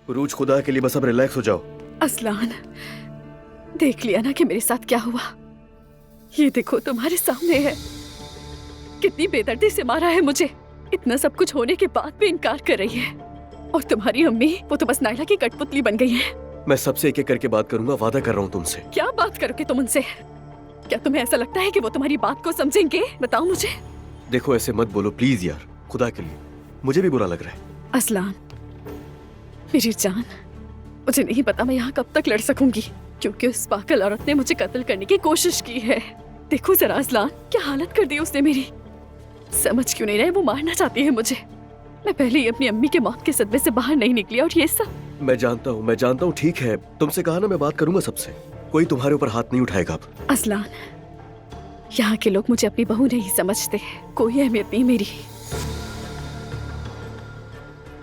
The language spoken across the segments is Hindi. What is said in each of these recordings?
रूज खुदा के लिए बस अब रिलैक्स हो जाओ। असलान, देख लिया ना कि मेरे साथ क्या हुआ। ये देखो तुम्हारे सामने है, कितनी बेदर्दी से मारा है मुझे। इतना सब कुछ होने के बाद भी इनकार कर रही है। और तुम्हारी अम्मी, वो तो बस नायला की कठपुतली बन गई है। मैं सबसे एक एक करके बात करूंगा, वादा कर रहा हूँ तुमसे। क्या बात करोगे तुम उनसे? क्या तुम्हें ऐसा लगता है कि वो तुम्हारी बात को समझेंगे? बताओ मुझे। देखो ऐसे मत बोलो प्लीज यार, खुदा के लिए, मुझे भी बुरा लग रहा है। असलान मेरी जान, मुझे नहीं पता मैं यहाँ कब तक लड़ सकूंगी, क्योंकि उस पागल औरत ने मुझे कत्ल करने की कोशिश की है। देखो जरा असलान, क्या हालत कर दी उसने मेरी। समझ क्यों नहीं रहे, वो मारना चाहती है मुझे। मैं पहले ही अपनी अम्मी के मौत के सदमे से बाहर नहीं निकली और ये सब। मैं जानता हूँ, ठीक है, तुमसे कहा ना मैं बात करूंगा सबसे। कोई तुम्हारे ऊपर हाथ नहीं उठाएगा अब। असलान, यहाँ के लोग मुझे अपनी बहू नहीं समझते, कोई अहमियत नहीं मेरी।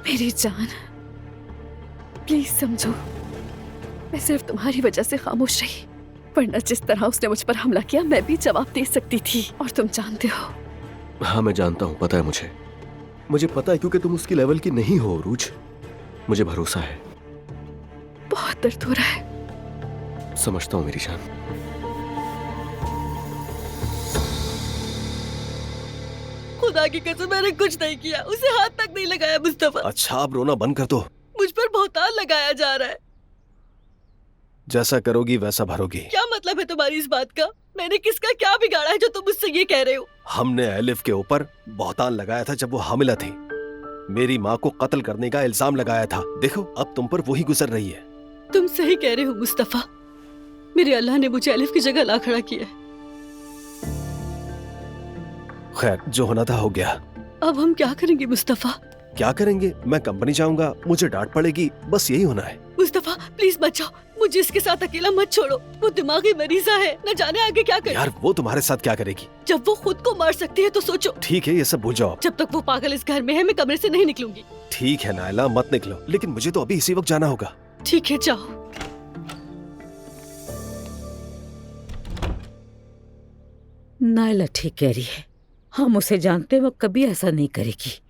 मेरी जान प्लीज समझो, मैं सिर्फ तुम्हारी वजह से खामोश रही, वरना जिस तरह उसने मुझ पर हमला किया मैं भी जवाब दे सकती थी, और तुम जानते हो। हाँ मैं जानता हूँ, पता है मुझे पता है, क्योंकि तुम उसकी लेवल की नहीं हो रूज। मुझे भरोसा है। बहुत दर्द हो रहा है। समझता हूँ मेरी जान। खुदा की कसम, मैंने कुछ नहीं किया, उसे हाथ तक नहीं लगाया मुस्तफा। अच्छा अब रोना बंद कर दो। मुझ पर बहुतान लगाया जा रहा है। जैसा करोगी वैसा भरोगी। क्या मतलब है तुम्हारी इस बात का? मैंने किसका क्या बिगाड़ा है जो तुम मुझसे ये कह रहे हो? हमने एलिफ के ऊपर बहुतान लगाया था जब वो हामिला थी। मेरी माँ को कत्ल करने का इल्जाम लगाया था। देखो अब तुम पर वही गुजर रही है। तुम सही कह रहे हो मुस्तफा, मेरे अल्लाह ने मुझे एलिफ की जगह ला खड़ा किया है। खैर जो होना था हो गया। अब हम क्या करेंगे मुस्तफा? क्या करेंगे? मैं कंपनी जाऊंगा, मुझे डांट पड़ेगी, बस यही होना है। मुस्तफा प्लीज मत जाओ, मुझे इसके साथ अकेला मत छोड़ो। वो दिमागी मरीजा है, न जाने आगे क्या करे। यार वो तुम्हारे साथ क्या करेगी? जब वो खुद को मार सकती है तो सोचो। ठीक है ये सब भूल जाओ। जब तक वो पागल इस घर में है मैं कमरे से नहीं निकलूंगी। ठीक है नायला मत निकलो, लेकिन मुझे तो अभी इसी वक्त जाना होगा। ठीक है जाओ। नायला ठीक कह रही है, हम उसे जानते हैं, वो कभी ऐसा नहीं करेगी।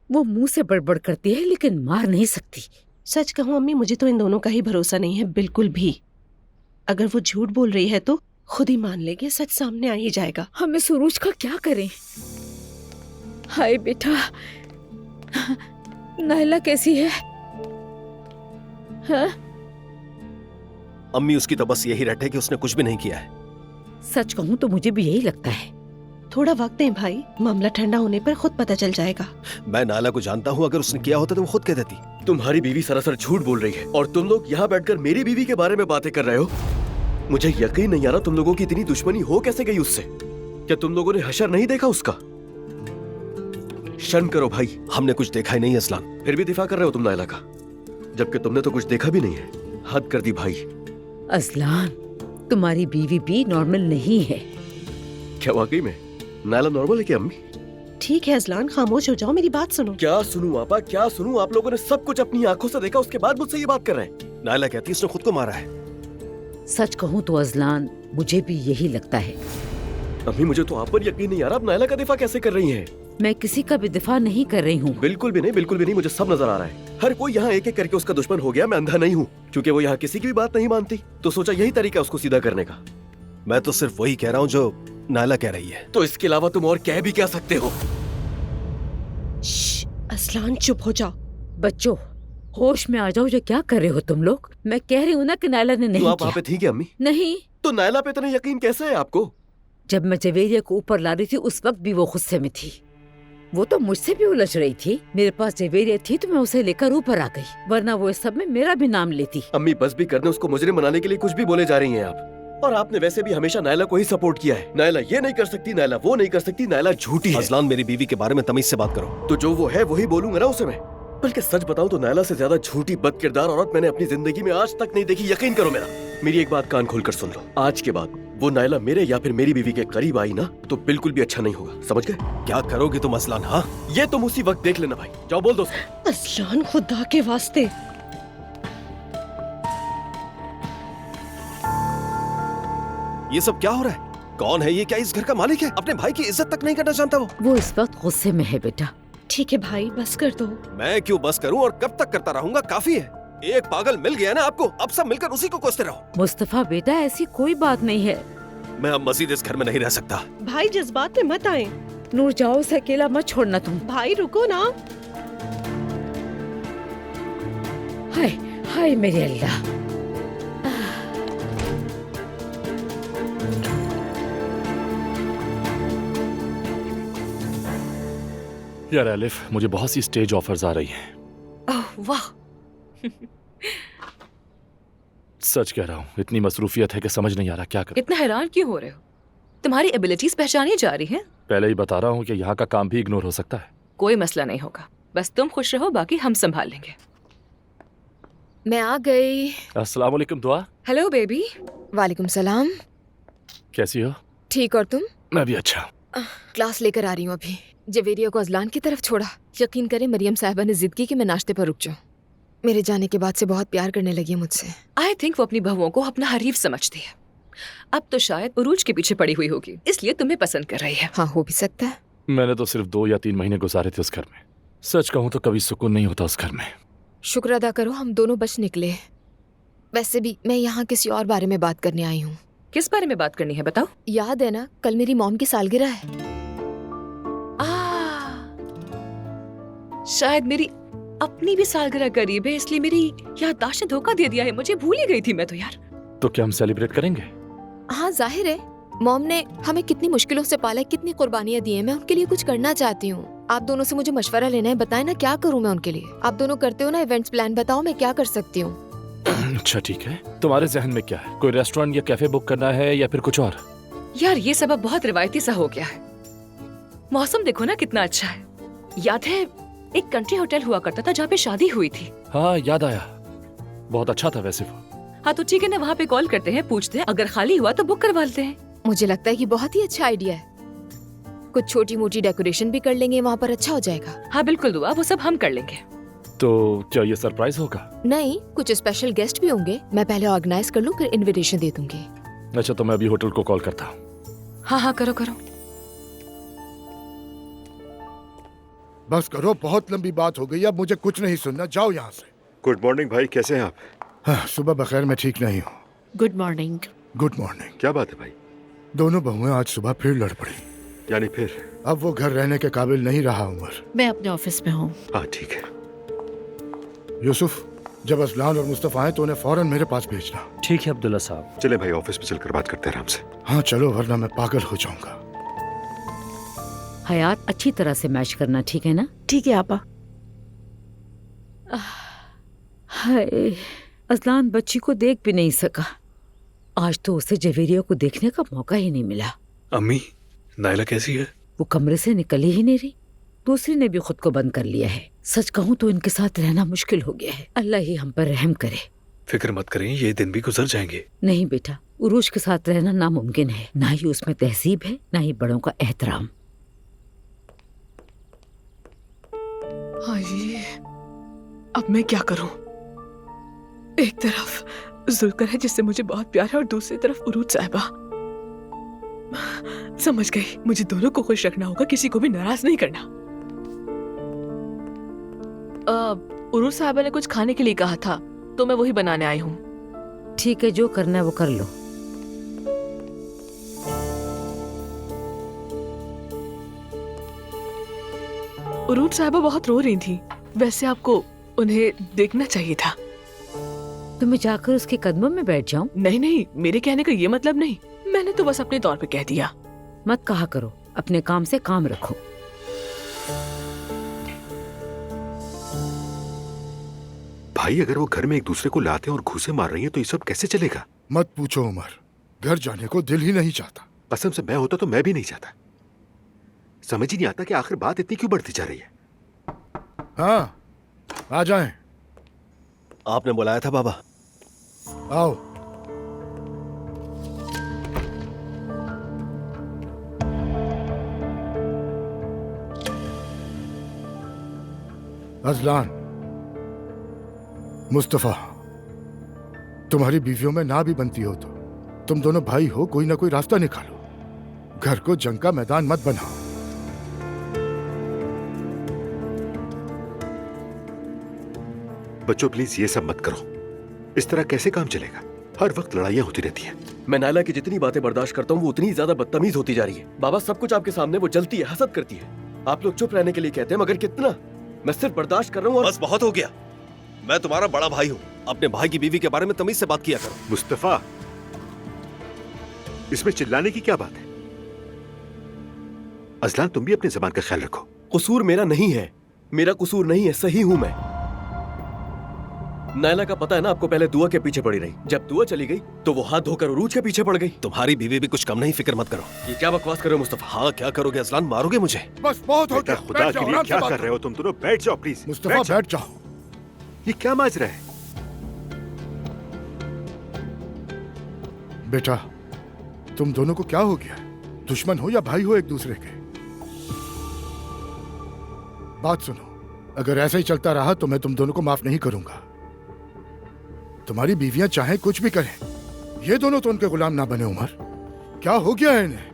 वो मुंह से बड़बड़ करती है लेकिन मार नहीं सकती। सच कहूँ अम्मी, मुझे तो इन दोनों का ही भरोसा नहीं है बिल्कुल भी। अगर वो झूठ बोल रही है तो खुद ही मान लेगी, सच सामने आ ही जाएगा। हमें सुरूज का क्या करें? हाय बेटा, नायला कैसी है? हाँ? अम्मी उसकी तो बस यही रट है कि उसने कुछ भी नहीं किया है। सच कहूँ तो मुझे भी यही लगता है। थोड़ा वक्त दें भाई, मामला ठंडा होने पर खुद पता चल जाएगा। मैं नायला को जानता हूँ, अगर उसने किया होता तो वो खुद कह देती। तुम्हारी बीवी सरासर झूठ बोल रही है और तुम लोग यहाँ बैठकर मेरी बीवी के बारे में बातें कर रहे हो। मुझे यकीन नहीं आ रहा तुम लोगों की इतनी दुश्मनी हो कैसे गई उससे। क्या तुम लोगों ने हशर नहीं देखा उसका? शर्म करो भाई। हमने कुछ देखा ही नहीं असलान। फिर भी दिफा कर रहे हो तुम नायला का, जबकि तुमने तो कुछ देखा भी नहीं है। हद कर दी भाई। असलान, तुम्हारी बीवी भी नॉर्मल नहीं है। क्या वाकई में नायला नॉर्मल है क्या अम्मी? ठीक है अजलान, खामोश हो जाओ, मेरी बात सुनो। क्या सुनूं आपा, क्या सुनूं? आप लोगों ने सब कुछ अपनी आंखों से देखा, उसके बाद मुझसे ये बात कर रहे हैं। नायला कहती है उसने खुद को मारा है। सच कहूँ तो अजलान, मुझे भी यही लगता है। अम्मी मुझे तो आप पर यकीन नहीं आ रहा, आप नायला का दिफा कैसे कर रही हैं? मैं किसी का भी दिफा नहीं कर रही हूँ। बिल्कुल भी नहीं, बिल्कुल भी नहीं। मुझे सब नजर आ रहा है। हर कोई यहाँ एक एक करके उसका दुश्मन हो गया। मैं अंधा नहीं हूँ, क्योंकि वो यहाँ किसी की भी बात नहीं मानती, तो सोचा यही तरीका है उसको सीधा करने का। मैं तो सिर्फ वही कह रहा हूँ जो नायला कह रही है। तो इसके अलावा तुम और कह भी क्या सकते हो? अजलान चुप हो जाओ। बच्चों होश में आ जाओ, ये क्या कर रहे हो तुम लोग? मैं कह रही हूँ ना कि नायला ने नहीं तो आप किया। वहाँ पे थी क्या अम्मी? नहीं। तो नायला पे इतना यकीन कैसे है आपको? जब मैं जवेरिया को ऊपर ला रही थी उस वक्त भी वो गुस्से में थी। वो तो मुझसे भी उलझ रही थी। मेरे पास जवेरिया थी तो मैं उसे लेकर ऊपर आ गई, वरना वो इस सब में मेरा भी नाम लेती। अम्मी बस भी कर दें, उसको मुजरिम बनाने के लिए कुछ भी बोले जा रही हैं आप। और आपने वैसे भी हमेशा नायला को ही सपोर्ट किया है। नायला ये नहीं कर सकती, नायला वो नहीं कर सकती, नायला झूठी है। अजलान मेरी बीवी के बारे में तमीज से बात करो। तो जो वो है वही बोलूंगा ना उसे मैं। बल्कि सच बताऊं तो नायला से ज्यादा झूठी बदकिरदार औरत मैंने अपनी जिंदगी में आज तक नहीं देखी। यकीन करो मेरा। मेरी एक बात कान खोल कर सुन लो, आज के बाद वो नायला मेरे या फिर मेरी बीवी के करीब आई ना तो बिल्कुल भी अच्छा नहीं होगा, समझ गए? क्या करोगे तुम अजलान? हाँ ये तुम उसी वक्त देख लेना भाई। जाओ बोल दो उसको। अजलान खुदा के वास्ते। ये सब क्या हो रहा है? कौन है ये? क्या इस घर का मालिक है? अपने भाई की इज्जत तक नहीं करना जानता वो? वो इस वक्त गुस्से में है बेटा। ठीक है भाई, बस कर दो। मैं क्यों बस करूं और कब तक करता रहूंगा? काफी है। एक पागल मिल गया ना आपको, अब सब मिलकर उसी को कोसते रहो। मुस्तफा बेटा, ऐसी कोई बात नहीं है। मैं अब मजीद इस घर में नहीं रह सकता। भाई जज्बात में मत आए। नूर जाओ, उसे अकेला मत छोड़ना तुम। भाई रुको ना। हाय हाय मेरे अल्लाह। यार एलिफ, मुझे बहुत सी स्टेज ऑफर्स आ रही हैं। ओह वाह। सच कह रहा हूँ, इतनी मसरूफियत है कि समझ नहीं आ रहा क्या करूं। इतना हैरान क्यों हो रहे हो? तुम्हारी एबिलिटीज पहचानी जा रही हैं। पहले ही बता रहा हूँ कि यहाँ का काम भी इग्नोर हो सकता है। कोई मसला नहीं होगा, बस तुम खुश रहो, बाकी हम संभाल लेंगे। मैं आ गई। अस्सलाम वालेकुम दुआ। Hello baby. वालेकुम सलाम। कैसी हो? ठीक, और तुम? मैं भी अच्छा। क्लास लेकर आ रही हूँ अभी। जवेरिया को अजलान की तरफ छोड़ा। यकीन करें मरियम साहिबा ने जिद की कि मैं नाश्ते पर रुक जाऊँ। मेरे जाने के बाद से बहुत प्यार करने लगी है मुझसे। आई थिंक वो अपनी बहुओं को अपना हरीफ समझती है। अब तो शायद उरूज के पीछे पड़ी हुई होगी, इसलिए तुम्हें पसंद कर रही है। हाँ, हो भी सकता है। मैंने तो सिर्फ 2 या 3 महीने गुजारे थे उस घर में। सच कहूँ तो कभी सुकून नहीं होता उस घर में। शुक्र अदा करो हम दोनों बच निकले। वैसे भी मैं यहाँ किसी और बारे में बात करने आई हूँ। किस बारे में बात करनी है बताओ? याद है ना, कल मेरी मॉम की सालगिरह है। शायद मेरी अपनी भी सालगिरह करीब है, इसलिए मेरी याददाश्त ने धोखा दे दिया है मुझे। भूल ही गई थी मैं तो यार। तो क्या हम सेलिब्रेट करेंगे? हाँ, जाहिर है। मॉम ने हमें कितनी मुश्किलों से पाला है, कितनी कुर्बानियां दी हैं। मैं उनके लिए कुछ करना चाहती हूँ। आप दोनों से मुझे मशवरा लेना है, बताएं ना क्या करूँ मैं उनके लिए। आप दोनों करते हो ना इवेंट्स प्लान, बताओ मैं क्या कर सकती हूँ। अच्छा ठीक है, तुम्हारे जहन में क्या है? कोई रेस्टोरेंट या कैफे बुक करना है या फिर कुछ और? यार ये सब अब बहुत रिवायती सा हो गया है। मौसम देखो ना कितना अच्छा है। याद है एक कंट्री होटल हुआ करता था जहाँ पे शादी हुई थी। हाँ याद आया, बहुत अच्छा था वैसे वो। हाँ तो ठीक है ना, वहाँ पे कॉल करते हैं, पूछते हैं, अगर खाली हुआ तो बुक करवा लेते हैं। मुझे लगता है कि बहुत ही अच्छा आइडिया है। कुछ छोटी मोटी डेकोरेशन भी कर लेंगे वहाँ पर, अच्छा हो जाएगा। हाँ बिल्कुल दुआ, वो सब हम कर लेंगे। तो क्या ये सरप्राइज होगा? नहीं, कुछ स्पेशल गेस्ट भी होंगे। मैं पहले ऑर्गेनाइज कर लूँ, फिर इनविटेशन दे दूंगी। अच्छा तो मैं अभी होटल को कॉल करता हूँ। हाँ हाँ करो करो। बस करो, बहुत लंबी बात हो गई, अब मुझे कुछ नहीं सुनना, जाओ यहाँ से। गुड मॉर्निंग भाई, कैसे हैं आप? हाँ, सुबह बखैर मैं ठीक नहीं हूँ। Good morning. Good morning. क्या बात है भाई? दोनों बहुएं आज सुबह फिर लड़ पड़ी। यानी फिर? अब वो घर रहने के काबिल नहीं रहा उमर। मैं अपने ऑफिस में हूँ। हाँ ठीक है। यूसुफ, जब असलान और मुस्तफा आए तो उन्हें फौरन मेरे पास भेजना। ठीक है अब्दुल्ला साहब। चले भाई, ऑफिस में चलकर बात करते हैं आराम से। हाँ चलो, वरना मैं पागल हो जाऊंगा। हयात, अच्छी तरह से मैच करना, ठीक है ना? ठीक है आपा। हाय, अजलान बच्ची को देख भी नहीं सका। आज तो उसे जवेरिया को देखने का मौका ही नहीं मिला। अम्मी, नायला कैसी है? वो कमरे से निकल ही नहीं रही। दूसरी ने भी खुद को बंद कर लिया है। सच कहूँ तो इनके साथ रहना मुश्किल हो गया है। अल्लाह ही हम पर रहम करे। फिक्र मत करें, ये दिन भी गुजर जाएंगे। नहीं बेटा, उरूज के साथ रहना नामुमकिन है। ना ही उसमें तहजीब है, ना ही बड़ों का एहतराम। अब मैं क्या करूं? एक तरफ जुल्कर है जिससे मुझे बहुत प्यार है और दूसरी तरफ उरूज साहिबा। समझ गई, मुझे दोनों को खुश रखना होगा, किसी को भी नाराज नहीं करना। उरूज साहिबा ने कुछ खाने के लिए कहा था तो मैं वही बनाने आई हूँ। ठीक है, जो करना है वो कर लो। उरूज साहिबा बहुत रो रही थी। वैसे आपको उन्हें देखना चाहिए था। तो मैं जाकर उसके कदमों में बैठ जाऊं? नहीं नहीं, मेरे कहने का ये मतलब नहीं। मैंने तो बस अपने तौर पे कह दिया। मत कहा करो, अपने काम से काम रखो। भाई अगर वो घर में एक दूसरे को लाते हैं और घूसे मार रही हैं तो ये सब कैसे चलेगा? मत पूछो उमर, घर जाने को दिल ही नहीं चाहता। कसम से मैं होता तो मैं भी नहीं चाहता। समझ ही नहीं आता कि आखिर बात इतनी क्यों बढ़ती जा रही है। हाँ, आ जाएं। आपने बुलाया था बाबा? आओ। अजलान, मुस्तफा, तुम्हारी बीवियों में ना भी बनती हो तो तुम दोनों भाई हो, कोई ना कोई रास्ता निकालो। घर को जंग का मैदान मत बनाओ। बच्चों प्लीज ये सब मत करो। इस तरह कैसे काम चलेगा? हर वक्त लड़ाइयाँ होती रहती हैं। मैं नायला की जितनी बातें बर्दाश्त करता हूँ वो उतनी ज्यादा बदतमीज होती जा रही है। बाबा सब कुछ आपके सामने, वो जलती है, हसद करती है। आप लोग चुप रहने के लिए कहते हैं, मगर कितना? मैं सिर्फ बर्दाश्त कर रहा हूँ और बस बहुत हो गया। मैं तुम्हारा बड़ा भाई हूँ, अपने भाई की बीवी के बारे में तमीज से बात किया करो। मुस्तफा, इसमें चिल्लाने की क्या बात है? अजलान, तुम भी अपनी जबान का ख्याल रखो। कसूर मेरा नहीं है, मेरा कसूर नहीं है, सही हूं मैं। नायला का पता है ना आपको, पहले दुआ के पीछे पड़ी रही। जब दुआ चली गई तो वो हाथ धोकर उरूज के पीछे पड़ गई। तुम्हारी बीवी भी कुछ कम नहीं, फिक्र मत करो। ये क्या बकवास कर रहे हो मुस्तफा? हाँ, क्या करोगे अजलान, मारोगे मुझे? बस बहुत हो बेटा, गया। खुदा बैठ के जाओ, लिए आराम से क्या बात कर रहे हो तुम दोनों? बैठ जाओ प्लीज। मुस्तफा बैठ जाओ। ये क्या माज रहा है? बेटा, तुम दोनों को क्या हो गया? दुश्मन हो या भाई हो एक दूसरे के? बात सुनो, अगर ऐसा ही चलता रहा तो मैं तुम दोनों को माफ नहीं करूंगा। तुम्हारी बीवियां चाहे कुछ भी करें, ये दोनों तो उनके गुलाम ना बने। उमर, क्या हो गया है इन्हें?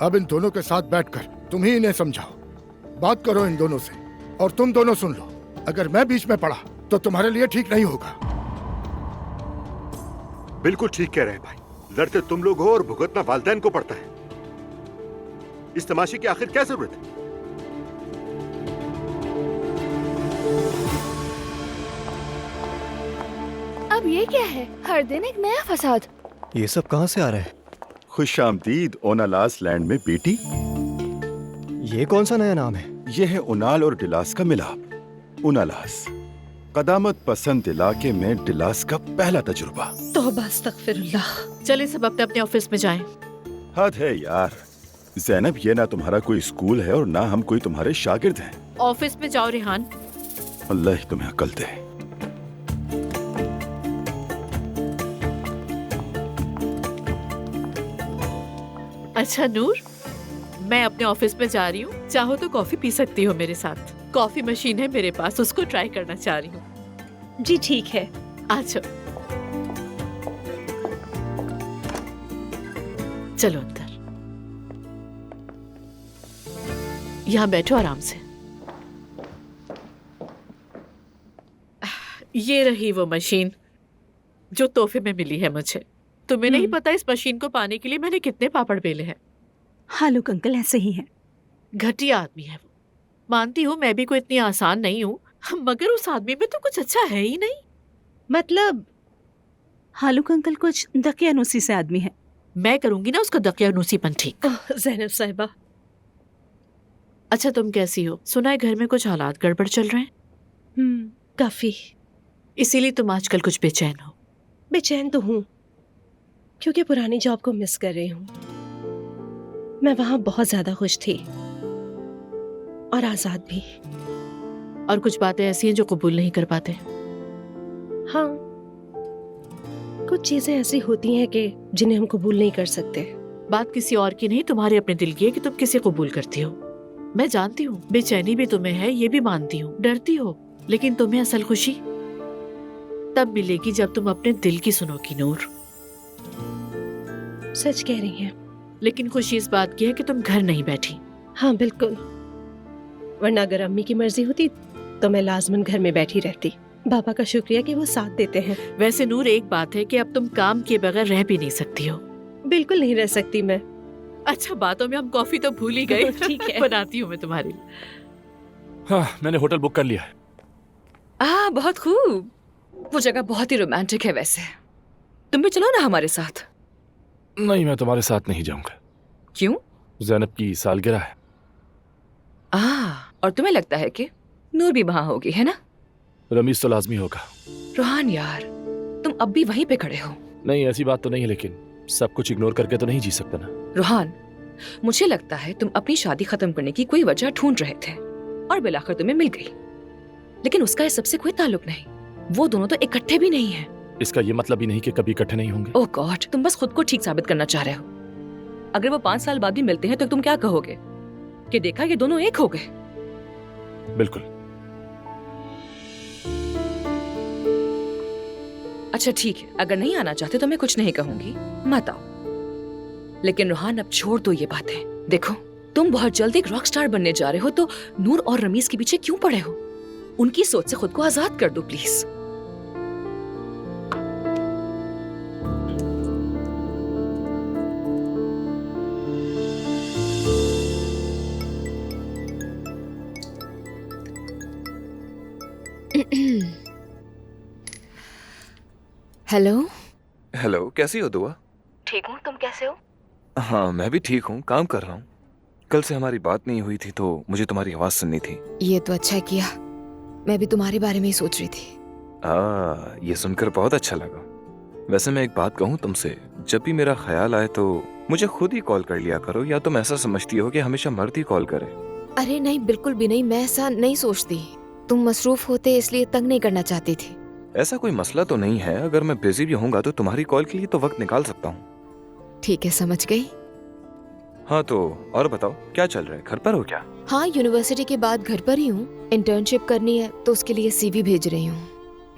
अब इन दोनों के साथ बैठकर तुम ही इन्हें समझाओ। बात करो इन दोनों से, और तुम दोनों सुन लो। अगर मैं बीच में पड़ा तो तुम्हारे लिए ठीक नहीं होगा। बिल्कुल ठीक कह रहे हैं भाई। लड़ते तुम लोग हो और भुगतना वालिदैन को पड़ता है। इस तमाशे की आखिर क्या जरूरत है? अब ये क्या है? हर दिन एक नया फसाद। ये सब कहाँ से आ रहा है? खुशामदीद ओनालास लैंड में बेटी। ये कौन सा नया नाम है? ये है उनाल और डिलास का मिलाप। उनालास, कदामत पसंद इलाके में डिलास का पहला तजुर्बा। तौबा अस्तगफिरुल्लाह। चलिए सब अपने अपने ऑफिस में जाएं। हद है यार। जैनब, ये ना तुम्हारा कोई स्कूल है और ना हम कोई तुम्हारे शागिर्द हैं। ऑफिस में जाओ रिहान। अल्लाह ही तुम्हें अक्ल दे। अच्छा नूर, मैं अपने ऑफिस में जा रही हूँ। चाहो तो कॉफी पी सकती हो मेरे साथ। कॉफी मशीन है मेरे पास, उसको ट्राई करना चाह रही हूँ। जी ठीक है। अच्छा चलो अंदर। यहाँ बैठो आराम से। ये रही वो मशीन जो तोहफे में मिली है मुझे। तुम्हें नहीं पता इस मशीन को पाने के लिए मैंने कितने पापड़ बेले हैं। हालुक अंकल ऐसे ही हैं। घटिया आदमी है वो। मानती हूँ मैं भी कोई इतनी आसान नहीं हूँ, मगर उस आदमी में तो कुछ अच्छा है ही नहीं। मतलब हालुक अंकल कुछ दकियानूसी से आदमी है। मैं करूंगी ना उसका दकियानूसीपन ठीक। ज़ैनब साहिबा। अच्छा तुम कैसी हो? सुना है घर में कुछ हालात गड़बड़ चल रहे हैं। काफी। इसीलिए तुम आजकल कुछ बेचैन हो। बेचैन तो हूँ क्योंकि पुरानी जॉब को मिस कर रही हूँ। मैं वहां बहुत ज्यादा खुश थी और आजाद भी। और कुछ बातें ऐसी हैं जो कबूल नहीं कर पाते। हाँ, कुछ चीजें ऐसी होती हैं कि जिन्हें हम कबूल नहीं कर सकते। बात किसी और की नहीं, तुम्हारे अपने दिल की है कि तुम किसे कबूल करती हो। मैं जानती हूँ बेचैनी भी तुम्हें है, ये भी मानती हूँ। डरती हो, लेकिन तुम्हें असल खुशी तब मिलेगी जब तुम अपने दिल की सुनोगी नूर। सच कह रही हैं। लेकिन खुशी इस बात की है कि तुम घर नहीं बैठी। हाँ बिल्कुल, वरना अगर अम्मी की मर्जी होती तो मैं लाजमन घर में बैठी रहती। बाबा का शुक्रिया कि वो साथ देते हैं। वैसे नूर एक बात है कि अब तुम काम किए बगैर रह भी नहीं सकती हो। बिल्कुल नहीं रह सकती मैं। अच्छा बातों में हम कॉफी तो भूल ही गए। ठीक है, बनाती हूँ मैं तुम्हारे लिए। हाँ, मैंने होटल बुक कर लिया है। बहुत खूब। वो जगह बहुत ही रोमांटिक है। वैसे तुम भी चलो ना हमारे साथ। नहीं, मैं तुम्हारे साथ नहीं जाऊंगा। क्यों? ज़ैनब की सालगिरह है। और तुम्हें लगता है कि नूर भी वहां होगी, है ना? रमीज तो लाजमी होगा। रोहान यार, तुम अब भी वहीं पे खड़े हो। नहीं, ऐसी बात तो नहीं है, लेकिन सब कुछ इग्नोर करके तो नहीं जी सकता ना। रोहान, मुझे लगता है तुम अपनी शादी खत्म करने की कोई वजह ढूंढ रहे थे और बिलाखिर तुम्हें मिल गई। लेकिन उसका इस सबसे कोई ताल्लुक नहीं। वो दोनों तो इकट्ठे भी नहीं है। इसका ये मतलब ही नहीं कि कभी इकट्ठे नहीं होंगे। ओह गॉड, तुम बस खुद को ठीक साबित करना चाह रहे हो। अगर वो 5 साल बाद भी मिलते हैं तो तुम क्या कहोगे कि देखा ये दोनों एक हो गए? बिल्कुल। अच्छा ठीक है, अगर नहीं आना चाहते तो मैं कुछ नहीं कहूंगी, मत आओ। लेकिन रोहान अब छोड़ दो ये बातें। देखो, तुम बहुत जल्दी एक रॉक स्टार बनने जा रहे हो, तो नूर और रमीज के पीछे क्यों पड़े हो? उनकी सोच से खुद को आजाद कर दो प्लीज। हेलो। हेलो, कैसी हो दुआ? ठीक हूँ, तुम कैसे हो? हाँ, मैं भी ठीक हूँ, काम कर रहा हूँ। कल से हमारी बात नहीं हुई थी तो मुझे तुम्हारी आवाज सुननी थी। ये तो अच्छा किया, मैं भी तुम्हारे बारे में ही सोच रही थी। ये सुनकर बहुत अच्छा लगा। वैसे मैं एक बात कहूँ तुमसे, जब भी मेरा ख्याल आए तो मुझे खुद ही कॉल कर लिया करो, या तुम ऐसा समझती हो कि हमेशा मर्द ही कॉल करे? अरे नहीं, बिल्कुल भी नहीं, मैं ऐसा नहीं सोचती। तुम मसरूफ होते इसलिए तंग नहीं करना चाहती थी। ऐसा कोई मसला तो नहीं है, अगर मैं बिजी भी होऊंगा तो तुम्हारी कॉल के लिए तो वक्त निकाल सकता हूँ। ठीक है, समझ गई। हाँ तो और बताओ, क्या चल रहा है? घर पर हो क्या? हाँ, यूनिवर्सिटी के बाद घर पर ही हूँ। इंटर्नशिप करनी है तो उसके लिए CV भेज रही हूँ।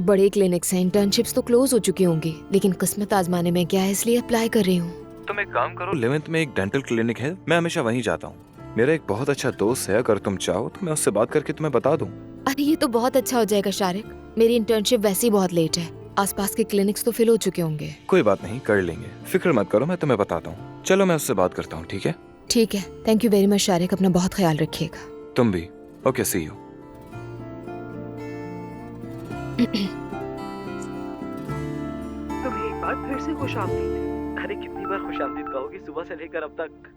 बड़े क्लिनिक्स हैं, इंटर्नशिप्स तो क्लोज हो चुकी होंगी, लेकिन किस्मत आजमाने में क्या है, इसलिए अप्लाई कर रही हूँ। तुम एक काम करो, 11th में एक डेंटल क्लिनिक है, मैं हमेशा वहीं जाता हूँ। मेरा एक बहुत अच्छा दोस्त है, अगर तुम चाहो तो मैं उससे बात करके तुम्हें बता दूँ। अरे ये तो बहुत अच्छा हो जाएगा शारिक, मेरी इंटर्नशिप वैसे ही बहुत लेट है, आसपास के क्लिनिक्स तो फिल हो चुके होंगे। कोई बात नहीं, कर लेंगे, फिक्र मत करो, मैं तुम्हें बताता हूँ। चलो मैं उससे बात करता हूँ, ठीक है? ठीक है, thank you very much Shariq, अपना बहुत ख्याल रखिएगा। तुम भी। Okay, see you. तुम्हें एक बार फिर से खुशामदीद। अरे कितनी बार खुशामदीद कहोगी सुबह से लेकर अब तक।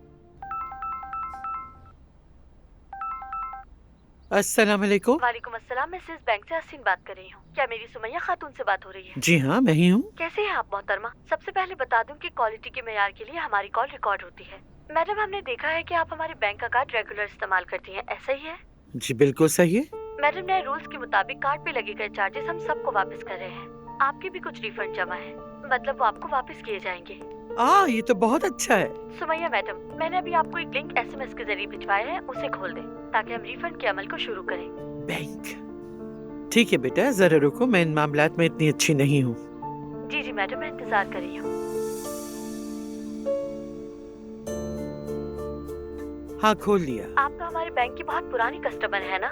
अस्सलाम वालेकुम। वालेकुम अस्सलाम, मैं सिस बैंक से हसीन बात कर रही हूँ। क्या मेरी सुमैया खातून से बात हो रही है? जी हाँ, मैं ही हूँ। कैसे हैं आप मोहतरमा? सबसे पहले बता दूं कि क्वालिटी के मेयार के लिए हमारी कॉल रिकॉर्ड होती है। मैडम, हमने देखा है कि आप हमारे बैंक का कार्ड रेगुलर इस्तेमाल करती हैं, ऐसा ही है? जी बिल्कुल सही है। मैडम, नए रूल्स के मुताबिक कार्ड पे लगे गए चार्जेस हम सबको वापस कर रहे हैं। आपके भी कुछ रिफंड जमा है, मतलब वो आपको वापस किए जाएंगे। ये तो बहुत अच्छा है। सुमैया मैडम, मैंने अभी आपको एक लिंक SMS के जरिए भिजवाया है, उसे खोल दें ताकि हम रिफंड के अमल को शुरू करें। बैंक। ठीक है बेटा, जरा रुको, मैं इन मामलात में इतनी अच्छी नहीं हूँ। जी जी मैडम, मैं इंतजार कर रही हूँ। हाँ, खोल लिया। आप तो हमारे बैंक की बहुत पुरानी कस्टमर है ना?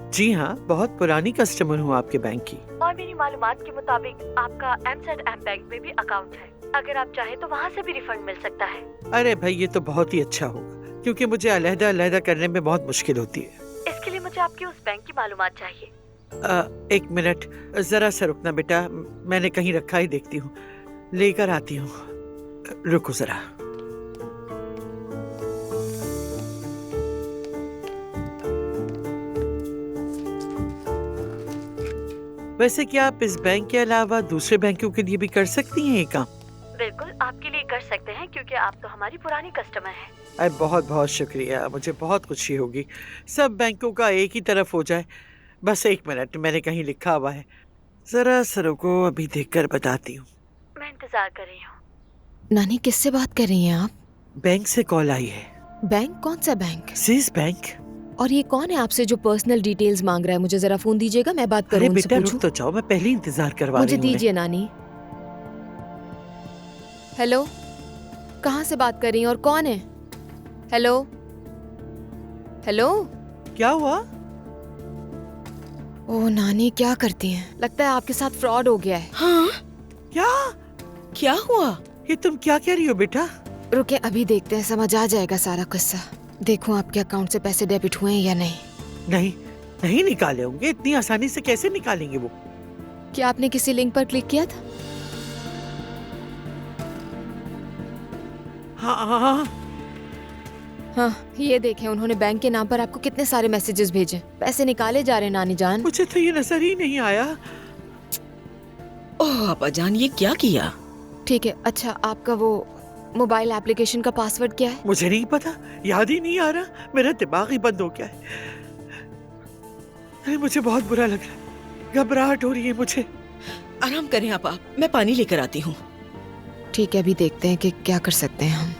जी हाँ, बहुत पुरानी कस्टमर हूँ आपके बैंक की। और मेरी मालूमात के मुताबिक आपका M बैंक में भी अकाउंट है, अगर आप चाहें तो वहाँ से भी रिफंड मिल सकता है। अरे भाई, ये तो बहुत ही अच्छा होगा, क्योंकि मुझे अलहदा करने में बहुत मुश्किल होती है। इसके लिए मुझे आपकी उस बैंक की मालूमात चाहिए। एक मिनट, जरा सा रुकना बेटा, मैंने कहीं रखा ही देखती हूँ, लेकर आती हूँ, रुको जरा। वैसे क्या आप इस बैंक के अलावा दूसरे बैंकों के लिए भी कर सकती हैं ये काम? बिल्कुल, आपके लिए कर सकते हैं, क्योंकि आप तो हमारी पुरानी कस्टमर हैं। अरे बहुत बहुत शुक्रिया, मुझे बहुत खुशी होगी। सब बैंकों का एक ही तरफ हो जाए। बस एक मिनट, मैंने कहीं लिखा हुआ है, जरा सरों को अभी देखकर बताती हूँ। मैं इंतजार कर रही हूँ। नानी, किससे बात कर रही हैं आप? बैंक से कॉल आई है। बैंक? कौन सा बैंक? सिस बैंक। और ये कौन है आपसे जो पर्सनल डिटेल्स मांग रहा है? मुझे जरा फोन दीजिएगा, मैं बात करूँ उनसे। बेटा रुक तो जाओ, मैं पहले ही इंतजार करवा रही मुझे हूँ। दीजिए नानी। हेलो, कहाँ से बात कर रही हैं और कौन है? हेलो हेलो, क्या हुआ? ओह नानी, क्या करती हैं? लगता है आपके साथ फ्रॉड हो गया है। हाँ? क्या हुआ? ये तुम क्या कह रही हो बेटा? रुके, अभी देखते हैं, समझ आ जाएगा सारा किस्सा। देखो आपके अकाउंट से पैसे डेबिट हुए हैं या नहीं। नहीं निकाले होंगे, इतनी आसानी से कैसे निकालेंगे वो? क्या आपने किसी लिंक पर क्लिक किया था? हाँ, ये देखें, उन्होंने बैंक के नाम पर आपको कितने सारे मैसेजेस भेजे। पैसे निकाले जा रहे हैं नानी जान। मुझे तो ये नजर ही नहीं आया। ओह आपा जान, ये क्या किया? ठीक है, अच्छा आपका वो मोबाइल एप्लीकेशन का पासवर्ड क्या है? मुझे नहीं पता, याद ही नहीं आ रहा, मेरा दिमाग ही बंद हो गया है। अरे मुझे बहुत बुरा लग रहा है, घबराहट हो रही है मुझे। आराम करें आप, मैं पानी लेकर आती हूँ। ठीक है, अभी देखते हैं कि क्या कर सकते हैं हम।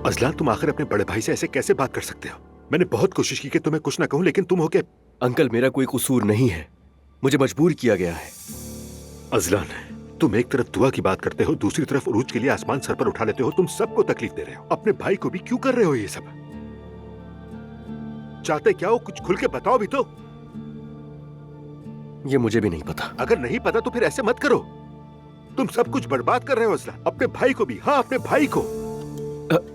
अजलान, तुम आखिर अपने बड़े भाई से ऐसे कैसे बात कर सकते हो? मैंने बहुत कोशिश की कि तुम्हें कुछ ना कहूं, लेकिन तुम हो के। अंकल, मेरा कोई कसूर नहीं है, मुझे मजबूर किया गया है। अजलान, तुम एक तरफ दुआ की बात करते हो, दूसरी तरफ उरूज के लिए आसमान सर पर उठा लेते हो। तुम सबको तकलीफ दे रहे हो, अपने भाई को भी क्यों कर रहे हो ये सब? चाहते क्या हो? कुछ खुल के बताओ भी तो। ये मुझे भी नहीं पता। अगर नहीं पता तो फिर ऐसे मत करो। तुम सब कुछ बर्बाद कर रहे हो असला, अपने भाई को भी। हाँ, अपने भाई को।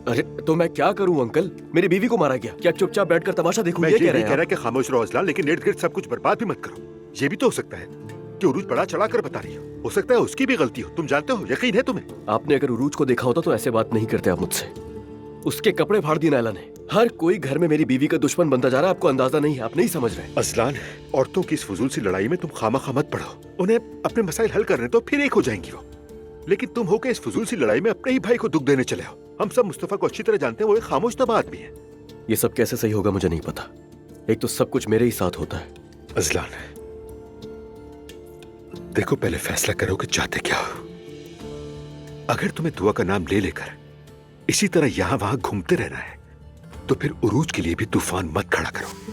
अरे तो मैं क्या करूं अंकल? मेरी बीवी को मारा गया, क्या चुपचाप बैठकर तमाशा देखूं? मैं ये ये कह नहीं रहे कह रहा हैं कि खामोश रहो असला, लेकिन इर्द गिर्द सब कुछ बर्बाद भी मत करो। ये भी तो हो सकता है कि उरूज बड़ा चढ़ा कर बता रही हो सकता है उसकी भी गलती हो। तुम जानते हो, यकीन है तुम्हें? आपने अगर उरूज को देखा होता तो ऐसे बात नहीं करते आप मुझसे। उसके कपड़े फाड़ दिए नायला ने। हर कोई घर में मेरी बीवी का दुश्मन बनता जा रहा है, आपको अंदाजा नहीं है, आप नहीं समझ रहे। असलान, औरतों की इस फजूल सी लड़ाई में तुम खामा मत पड़ो। उन्हें अपने मसाइल हल करने तो फिर एक हो जाएंगी वो। लेकिन तुम होके इस फजूल सी लड़ाई में अपने ही भाई को दुख देने चले हो। हम सब मुस्तफा को अच्छी तरह जानते हैं, वो एक खामोश तबा आदमी है। ये सब कैसे सही होगा मुझे नहीं पता। एक तो सब कुछ मेरे ही साथ होता है। अजलान, देखो पहले फैसला करो कि चाहते क्या हो। अगर तुम्हें दुआ का नाम ले लेकर इसी तरह यहां वहां घूमते रहना है तो फिर उरूज के लिए भी तूफान मत खड़ा करो।